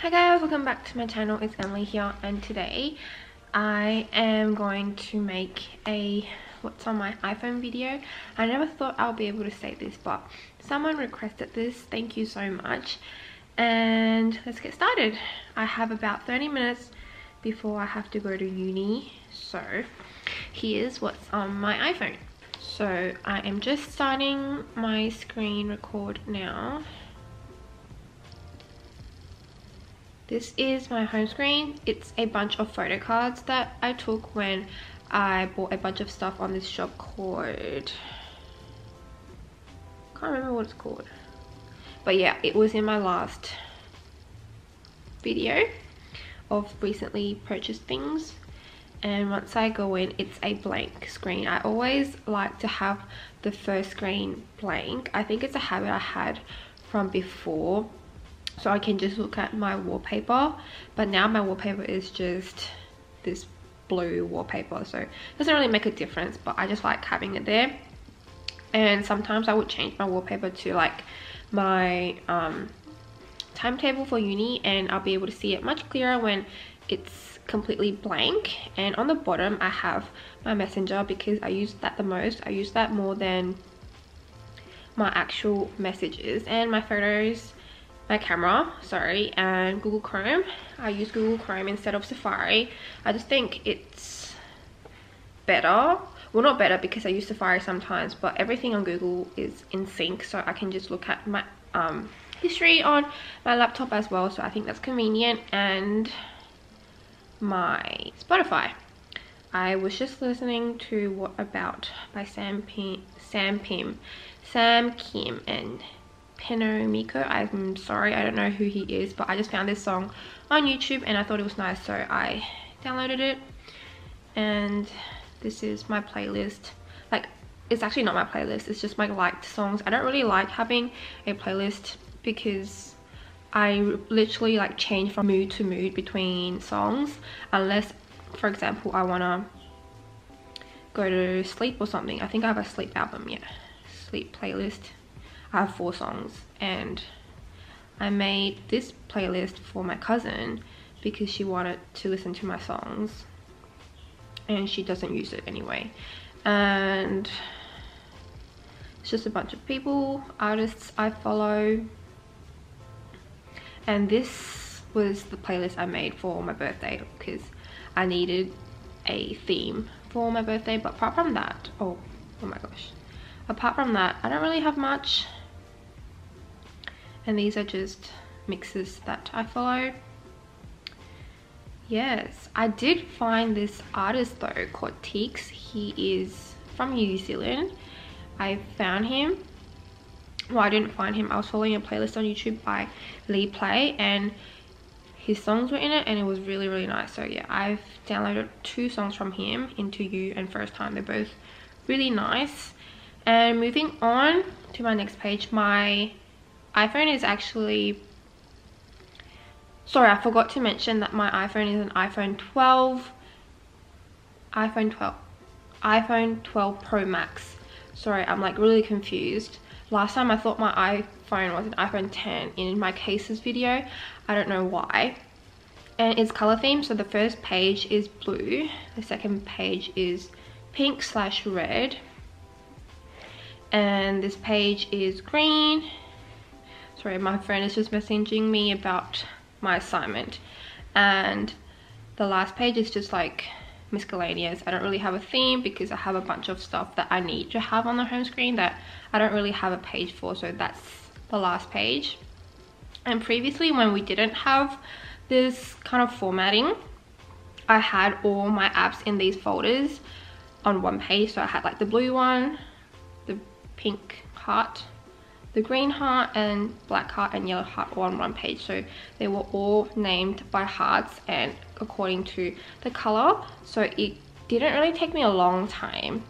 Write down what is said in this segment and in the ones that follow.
Hi guys, welcome back to my channel. It's Emily here, and today I am going to make a what's on my iPhone video. I never thought I'll be able to say this, but someone requested this. Thank you so much, and let's get started. I have about 30 minutes before I have to go to uni, so here's what's on my iPhone. So I am just starting my screen record now. This is my home screen. It's a bunch of photo cards that I took when I bought a bunch of stuff on this shop called, can't remember what it's called, but yeah, it was in my last video of recently purchased things. And once I go in, it's a blank screen. I always like to have the first screen blank. I think it's a habit I had from before, so I can just look at my wallpaper, but now my wallpaper is just this blue wallpaper, so it doesn't really make a difference, but I just like having it there. And sometimes I would change my wallpaper to like my timetable for uni, and I'll be able to see it much clearer when it's completely blank. And on the bottom I have my messenger because I use that the most. I use that more than my actual messages, and my photos, my camera, sorry, and Google Chrome. I use Google Chrome instead of Safari. I just think it's better. Well, not better because I use Safari sometimes, but everything on Google is in sync, so I can just look at my history on my laptop as well, so I think that's convenient. And my Spotify, I was just listening to What About by Sam Kim and Penomiko. I'm sorry, I don't know who he is, but I just found this song on YouTube and I thought it was nice, so I downloaded it. And this is my playlist. Like, it's actually not my playlist, it's just my liked songs. I don't really like having a playlist because I literally like change from mood to mood between songs, unless, for example, I want to go to sleep or something. I think I have a sleep album, yeah, sleep playlist. I have 4 songs, and I made this playlist for my cousin because she wanted to listen to my songs and she doesn't use it anyway. And it's just a bunch of people, artists I follow. And this was the playlist I made for my birthday because I needed a theme for my birthday. But apart from that, oh my gosh, apart from that, I don't really have much. And these are just mixes that I follow. Yes, I did find this artist though called Teeks. He is from New Zealand. I found him. Well, I didn't find him. I was following a playlist on YouTube by Lee Play, and his songs were in it, and it was really, really nice. So yeah, I've downloaded 2 songs from him, Into You and First Time. They're both really nice. And moving on to my next page, my iPhone is actually, sorry, I forgot to mention that my iPhone is an iPhone 12 Pro Max. Sorry, I'm like really confused. Last time I thought my iPhone was an iPhone 10 in my cases video. I don't know why. And it's color themed, so the first page is blue, the second page is pink/red, and this page is green. Sorry, my friend is just messaging me about my assignment. And the last page is just like miscellaneous. I don't really have a theme because I have a bunch of stuff that I need to have on the home screen that I don't really have a page for, so that's the last page. And previously, when we didn't have this kind of formatting, I had all my apps in these folders on one page. So I had like the blue one, the pink heart, the green heart, and black heart and yellow heart all on one page. So they were all named by hearts and according to the color. So it didn't really take me a long time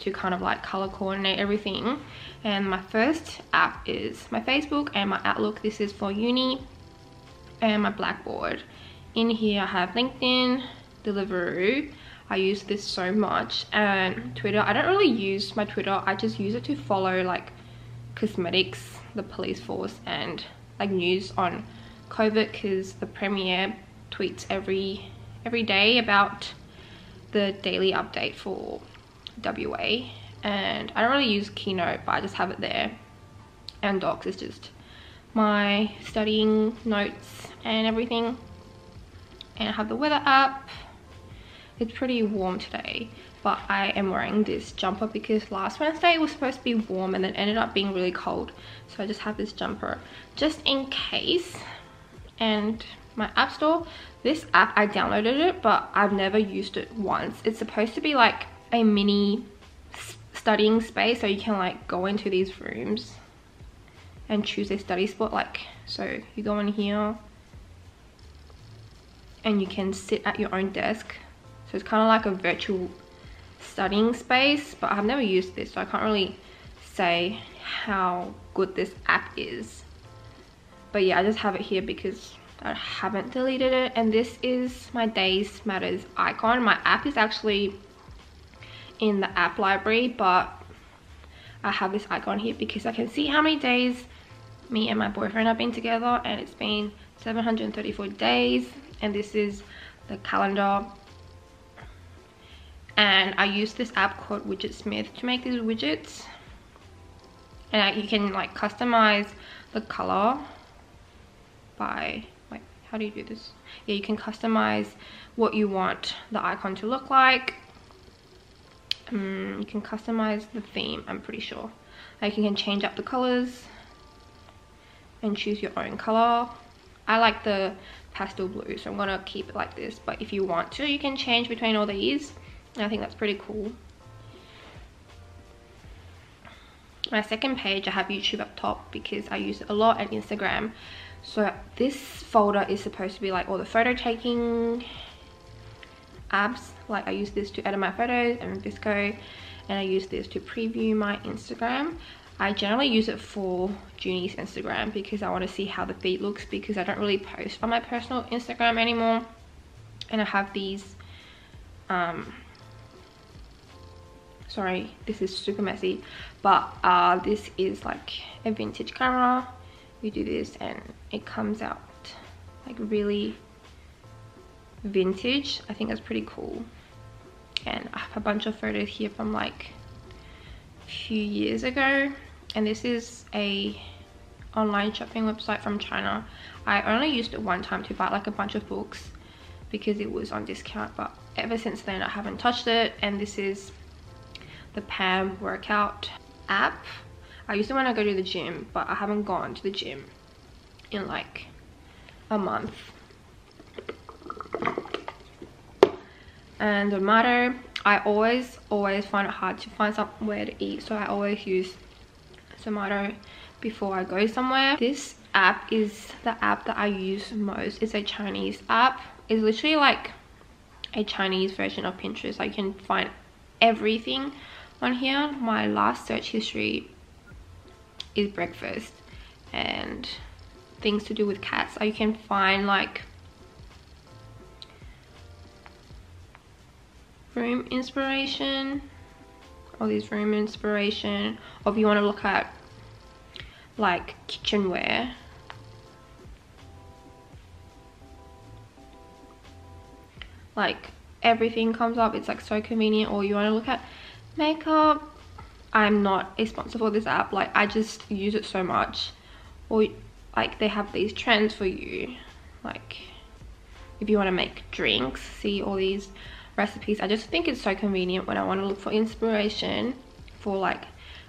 to kind of like color coordinate everything. And my first app is my Facebook and my Outlook. This is for uni. And my Blackboard. In here I have LinkedIn, Deliveroo. I use this so much. And Twitter. I don't really use my Twitter. I just use it to follow like cosmetics, the police force, and like news on COVID because the Premiere tweets every day about the daily update for WA, and I don't really use Keynote, but I just have it there, and Docs is just my studying notes and everything. And I have the weather app. It's pretty warm today, but I am wearing this jumper because last Wednesday it was supposed to be warm and then ended up being really cold, so I just have this jumper just in case. And my app store, this app, I downloaded it but I've never used it once. It's supposed to be like a mini studying space, so you can like go into these rooms and choose a study spot. Like, so you go in here and you can sit at your own desk, so it's kind of like a virtual studying space, but I've never used this, so I can't really say how good this app is. But yeah, I just have it here because I haven't deleted it. And this is my Days Matters icon. My app is actually in the app library, but I have this icon here because I can see how many days me and my boyfriend have been together, and it's been 734 days. And this is the calendar, and I use this app called Widgetsmith to make these widgets, and you can like customize the color by like, how do you do this? Yeah, you can customize what you want the icon to look like. You can customize the theme, I'm pretty sure. Like, you can change up the colors and choose your own color. I like the pastel blue, so I'm gonna keep it like this, but if you want to, you can change between all these, and I think that's pretty cool. My second page, I have YouTube up top because I use it a lot, and Instagram. So this folder is supposed to be like all the photo taking apps. Like, I use this to edit my photos and VSCO, and I use this to preview my Instagram. I generally use it for Junie's Instagram because I want to see how the feed looks, because I don't really post on my personal Instagram anymore. And I have these sorry, this is super messy, but this is like a vintage camera. You do this and it comes out like really vintage. I think that's pretty cool. And I have a bunch of photos here from like a few years ago, and this is a online shopping website from China. I only used it one time to buy like a bunch of books because it was on discount, but ever since then I haven't touched it. And this is the Pam workout app. I use it when I go to the gym, but I haven't gone to the gym in like a month. And the Zomato, I always find it hard to find somewhere to eat, so I always use Zomato before I go somewhere. This app is the app that I use most. It's a Chinese app. It's literally like a Chinese version of Pinterest. I can find everything on here. My last search history is breakfast and things to do with cats. You can find like room inspiration, all these room inspiration, or if you want to look at like kitchenware, like everything comes up. It's like so convenient. Or you want to look at makeup. I'm not a sponsor for this app, like I just use it so much. Or like they have these trends for you, like if you want to make drinks, see all these recipes. I just think it's so convenient when I want to look for inspiration for like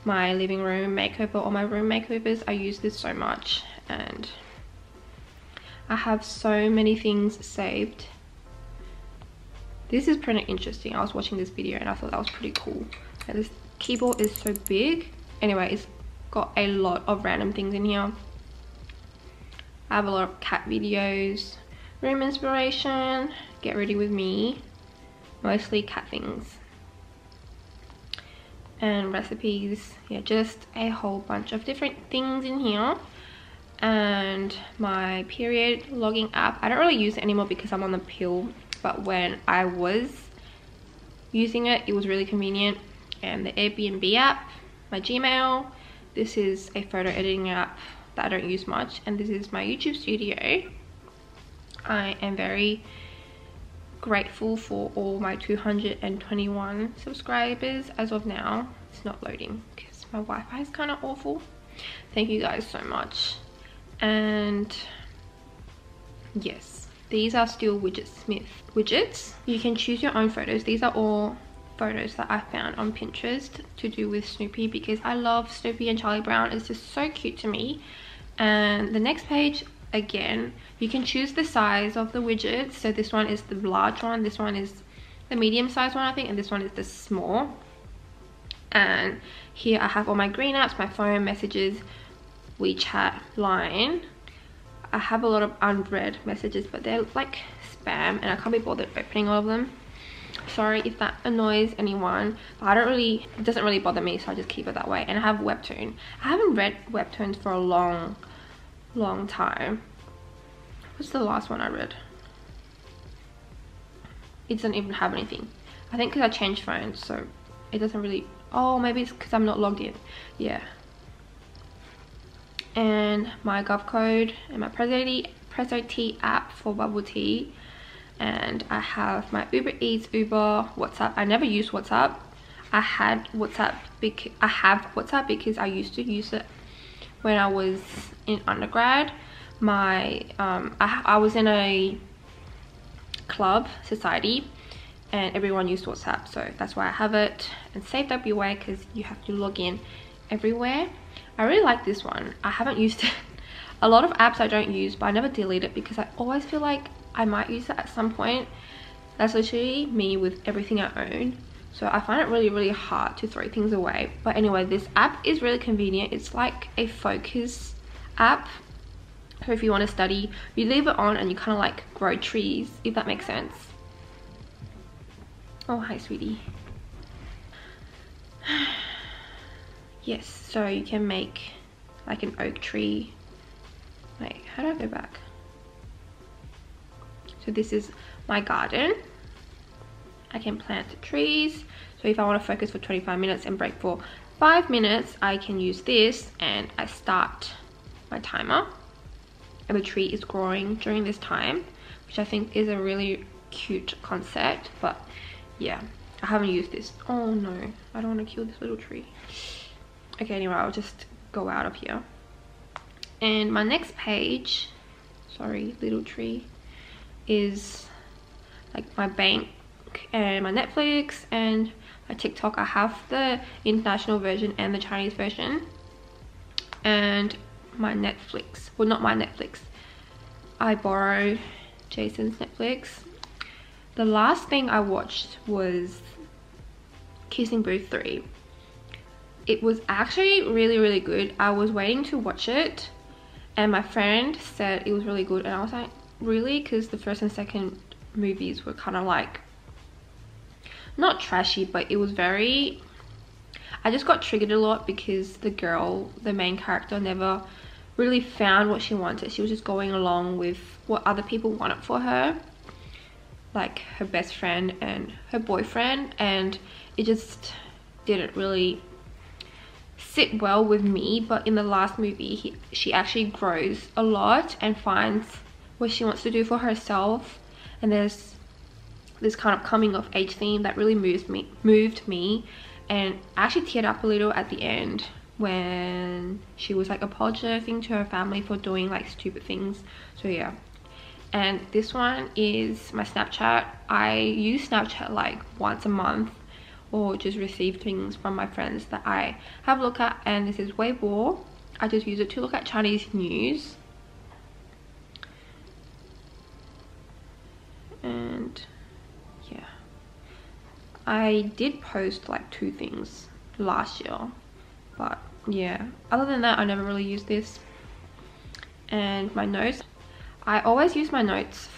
my living room makeover or my room makeovers. I use this so much, and I have so many things saved. This is pretty interesting. I was watching this video and I thought that was pretty cool. And this keyboard is so big. Anyway, it's got a lot of random things in here. I have a lot of cat videos, room inspiration, get ready with me, mostly cat things, and recipes. Yeah, just a whole bunch of different things in here. And my period logging app, I don't really use it anymore because I'm on the pill, but when I was using it, it was really convenient. And the Airbnb app, my Gmail, this is a photo editing app that I don't use much, and this is my YouTube studio. I am very grateful for all my 221 subscribers as of now. It's not loading because my Wi-Fi is kind of awful. Thank you guys so much. And yes, these are still Widget Smith widgets. You can choose your own photos. These are all photos that I found on Pinterest to do with Snoopy, because I love Snoopy and Charlie Brown. It's just so cute to me. And the next page, again, you can choose the size of the widgets. So this one is the large one, this one is the medium size one, I think, and this one is the small. And here I have all my green apps, my phone, messages, WeChat, Line. I have a lot of unread messages, but they're like spam and I can't be bothered opening all of them. Sorry if that annoys anyone, but it doesn't really bother me, so I just keep it that way. And I have Webtoon. I haven't read Webtoons for a long time. What's the last one I read? It doesn't even have anything. I think because I changed phones, so it doesn't really... Oh, maybe it's because I'm not logged in. Yeah. And my gov code and my Prezzo tea app for bubble tea. And I have my Uber Eats, Uber, WhatsApp. I never use WhatsApp. I have WhatsApp because I used to use it when I was in undergrad. I was in a club society and everyone used WhatsApp, so that's why I have it and saved up your way, because you have to log in everywhere. I really like this one. I haven't used it. A lot of apps I don't use, but I never delete it because I always feel like I might use it at some point. That's literally me with everything I own. So I find it really hard to throw things away. But anyway, this app is really convenient. It's like a focus app. So if you want to study, you leave it on and you kind of like grow trees, if that makes sense. Oh, hi sweetie. Yes, so you can make like an oak tree. Wait, how do I go back? So this is my garden. I can plant the trees. So if I want to focus for 25 minutes and break for 5 minutes, I can use this and I start my timer. And the tree is growing during this time, which I think is a really cute concept. But yeah, I haven't used this. Oh no, I don't want to kill this little tree. Okay, anyway, I'll just go out of here. And my next page, sorry, little tree, is like my bank and my Netflix and my TikTok. I have the international version and the Chinese version. And my Netflix, well, not my Netflix, I borrow Jason's Netflix. The last thing I watched was Kissing Booth 3. It was actually really good. I was waiting to watch it and my friend said it was really good, and I was like, really? Because the first and second movies were kind of like, not trashy, but it was very... I just got triggered a lot because the girl, the main character, never really found what she wanted. She was just going along with what other people wanted for her, like her best friend and her boyfriend, and it just didn't really sit well with me. But in the last movie, she actually grows a lot and finds what she wants to do for herself, and there's this kind of coming of age theme that really moved me. And I actually teared up a little at the end when she was like apologizing to her family for doing like stupid things. So yeah. And this one is my Snapchat. I use Snapchat like once a month, or just receive things from my friends that I have a look at. And this is Weibo. I just use it to look at Chinese news. And yeah, I did post like 2 things last year, but yeah, other than that I never really used this. And my notes, I always use my notes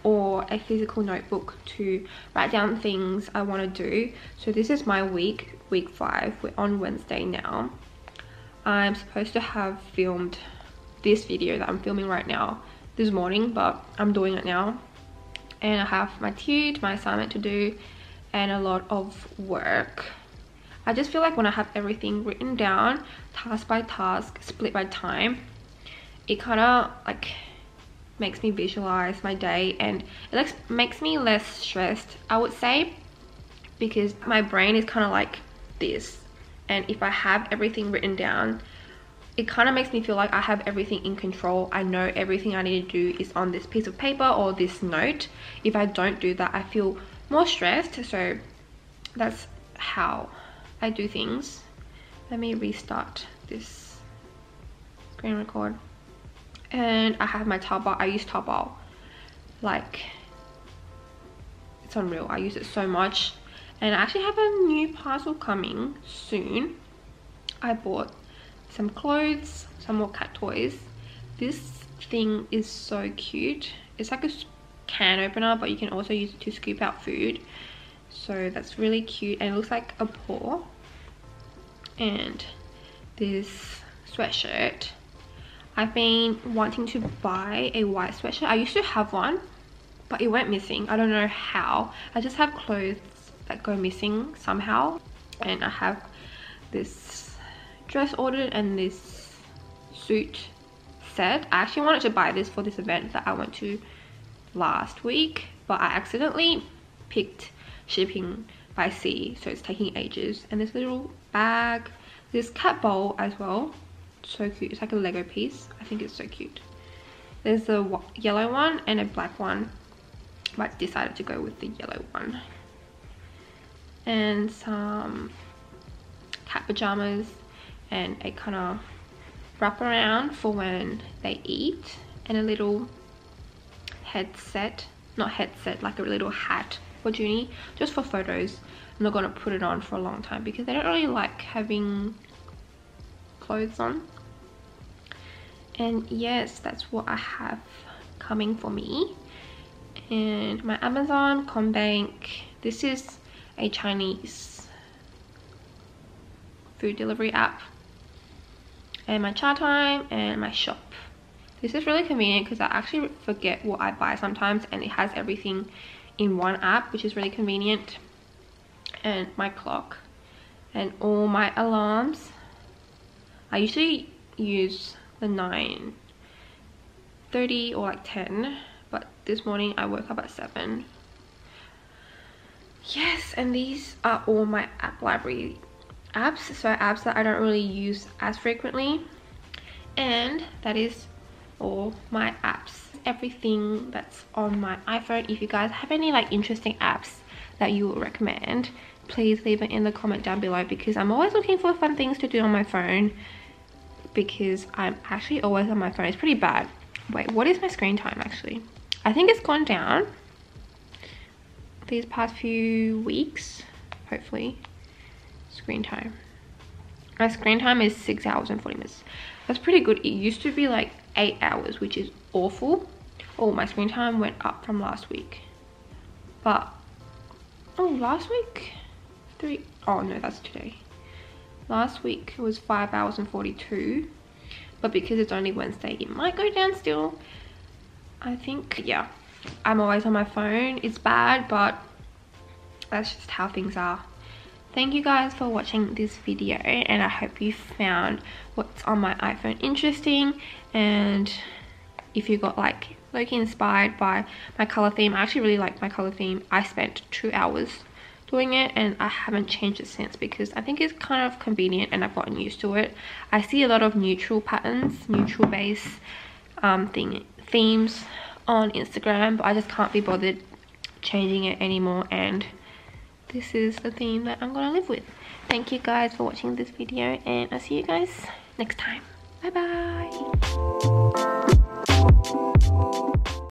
or a physical notebook to write down things I want to do. So this is my week 5. We're on Wednesday now. I'm supposed to have filmed this video that I'm filming right now this morning, but I'm doing it now. And I have my tude, my assignment to do, and a lot of work. I just feel like when I have everything written down, task by task, split by time, it kind of like makes me visualize my day, and it like makes me less stressed, I would say, because my brain is kind of like this, and if I have everything written down, it kind of makes me feel like I have everything in control. I know everything I need to do is on this piece of paper or this note. If I don't do that, I feel more stressed. So that's how I do things. Let me restart this screen record. And I have my towel bar. I use towel bar like it's unreal. I use it so much. And I actually have a new parcel coming soon. I bought some clothes, some more cat toys. This thing is so cute. It's like a can opener, but you can also use it to scoop out food. So that's really cute, and it looks like a paw. And this sweatshirt, I've been wanting to buy a white sweatshirt. I used to have one, but it went missing. I don't know how. I just have clothes that go missing somehow. And I have this dress ordered and this suit set. I actually wanted to buy this for this event that I went to last week, but I accidentally picked shipping by sea, so it's taking ages. And this little bag, this cat bowl as well, so cute. It's like a Lego piece. I think it's so cute. There's a yellow one and a black one, but I decided to go with the yellow one. And some cat pajamas and a kind of wrap around for when they eat, and a little headset, not headset, like a little hat for Junie, just for photos. I'm not gonna put it on for a long time because they don't really like having clothes on. And yes, that's what I have coming for me. And my Amazon Combank, this is a Chinese food delivery app. And my Char Time and my shop. This is really convenient because I actually forget what I buy sometimes, and it has everything in one app, which is really convenient. And my clock and all my alarms. I usually use the 9:30 or like 10, but this morning I woke up at 7. Yes, and these are all my app library apps, so apps that I don't really use as frequently. And that is all my apps, everything that's on my iPhone. If you guys have any like interesting apps that you would recommend, please leave it in the comment down below, because I'm always looking for fun things to do on my phone, because I'm actually always on my phone. It's pretty bad. Wait, what is my screen time actually? I think it's gone down these past few weeks, hopefully. Screen time. My screen time is 6 hours and 40 minutes. That's pretty good. It used to be like 8 hours, which is awful. Oh, my screen time went up from last week. But, oh, last week? 3, oh no, that's today. Last week it was 5 hours and 42. But because it's only Wednesday, it might go down still. I think, yeah. I'm always on my phone. It's bad, but that's just how things are. Thank you guys for watching this video, and I hope you found what's on my iPhone interesting. And if you got like low-key inspired by my color theme, I actually really like my color theme. I spent 2 hours doing it, and I haven't changed it since because I think it's kind of convenient and I've gotten used to it. I see a lot of neutral patterns, neutral base themes on Instagram, but I just can't be bothered changing it anymore, and this is the theme that I'm gonna live with. Thank you guys for watching this video, and I'll see you guys next time. Bye bye.